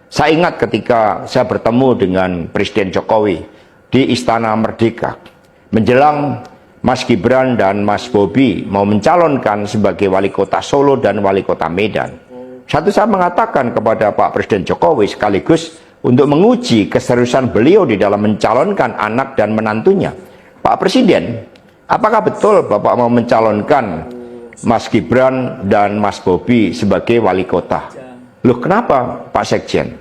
Saya ingat ketika saya bertemu dengan Presiden Jokowi di Istana Merdeka menjelang Mas Gibran dan Mas Bobi mau mencalonkan sebagai wali kota Solo dan wali kota Medan. Saya mengatakan kepada Pak Presiden Jokowi sekaligus untuk menguji keseriusan beliau di dalam mencalonkan anak dan menantunya. Pak Presiden, apakah betul Bapak mau mencalonkan Mas Gibran dan Mas Bobi sebagai wali kota? Loh, kenapa Pak Sekjen?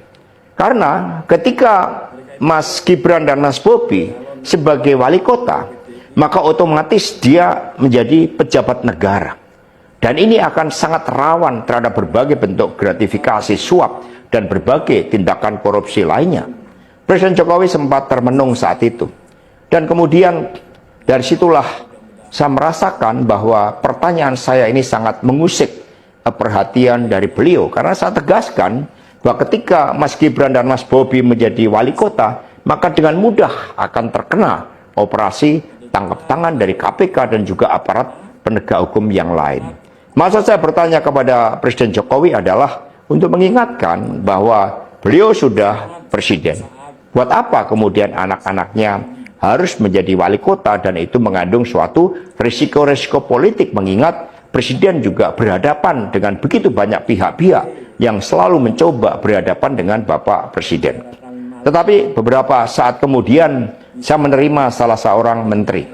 Karena ketika Mas Gibran dan Mas Bobi sebagai wali kota, maka otomatis dia menjadi pejabat negara. Dan ini akan sangat rawan terhadap berbagai bentuk gratifikasi, suap, dan berbagai tindakan korupsi lainnya. Presiden Jokowi sempat termenung saat itu. Dan kemudian dari situlah saya merasakan bahwa pertanyaan saya ini sangat mengusik perhatian dari beliau. Karena saya tegaskan bahwa ketika Mas Gibran dan Mas Bobi menjadi wali kota, maka dengan mudah akan terkena operasi tangkap tangan dari KPK dan juga aparat penegak hukum yang lain. Maksud saya bertanya kepada Presiden Jokowi adalah untuk mengingatkan bahwa beliau sudah presiden. Buat apa kemudian anak-anaknya harus menjadi wali kota, dan itu mengandung suatu risiko-risiko politik, mengingat presiden juga berhadapan dengan begitu banyak pihak-pihak yang selalu mencoba berhadapan dengan Bapak Presiden. Tetapi beberapa saat kemudian saya menerima salah seorang menteri,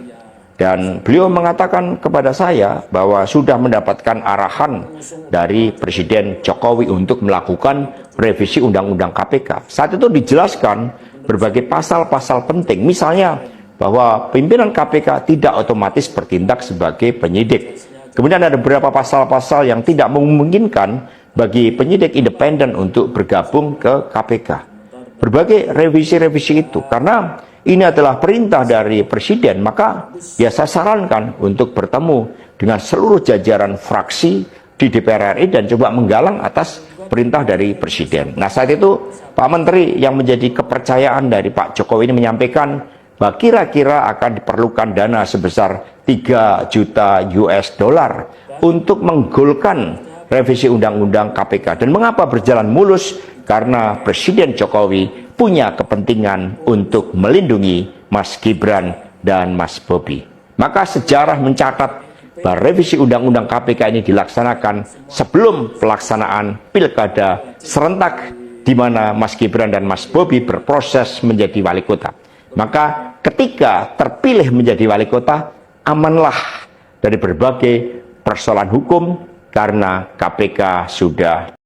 dan beliau mengatakan kepada saya bahwa sudah mendapatkan arahan dari Presiden Jokowi untuk melakukan revisi Undang-Undang KPK. Saat itu dijelaskan berbagai pasal-pasal penting, misalnya bahwa pimpinan KPK tidak otomatis bertindak sebagai penyidik. Kemudian ada beberapa pasal-pasal yang tidak memungkinkan bagi penyidik independen untuk bergabung ke KPK. Berbagai revisi-revisi itu, karena ini adalah perintah dari Presiden, maka ya saya sarankan untuk bertemu dengan seluruh jajaran fraksi di DPR RI dan coba menggalang atas perintah dari Presiden. Nah, saat itu Pak Menteri yang menjadi kepercayaan dari Pak Jokowi ini menyampaikan bahwa kira-kira akan diperlukan dana sebesar 3 juta US dollar untuk menggolkan revisi Undang-Undang KPK. Dan mengapa berjalan mulus? Karena Presiden Jokowi punya kepentingan untuk melindungi Mas Gibran dan Mas Bobi. Maka sejarah mencatat bahwa revisi Undang-Undang KPK ini dilaksanakan sebelum pelaksanaan pilkada serentak di mana Mas Gibran dan Mas Bobi berproses menjadi wali kota. Maka ketika terpilih menjadi wali kota, amanlah dari berbagai persoalan hukum karena KPK sudah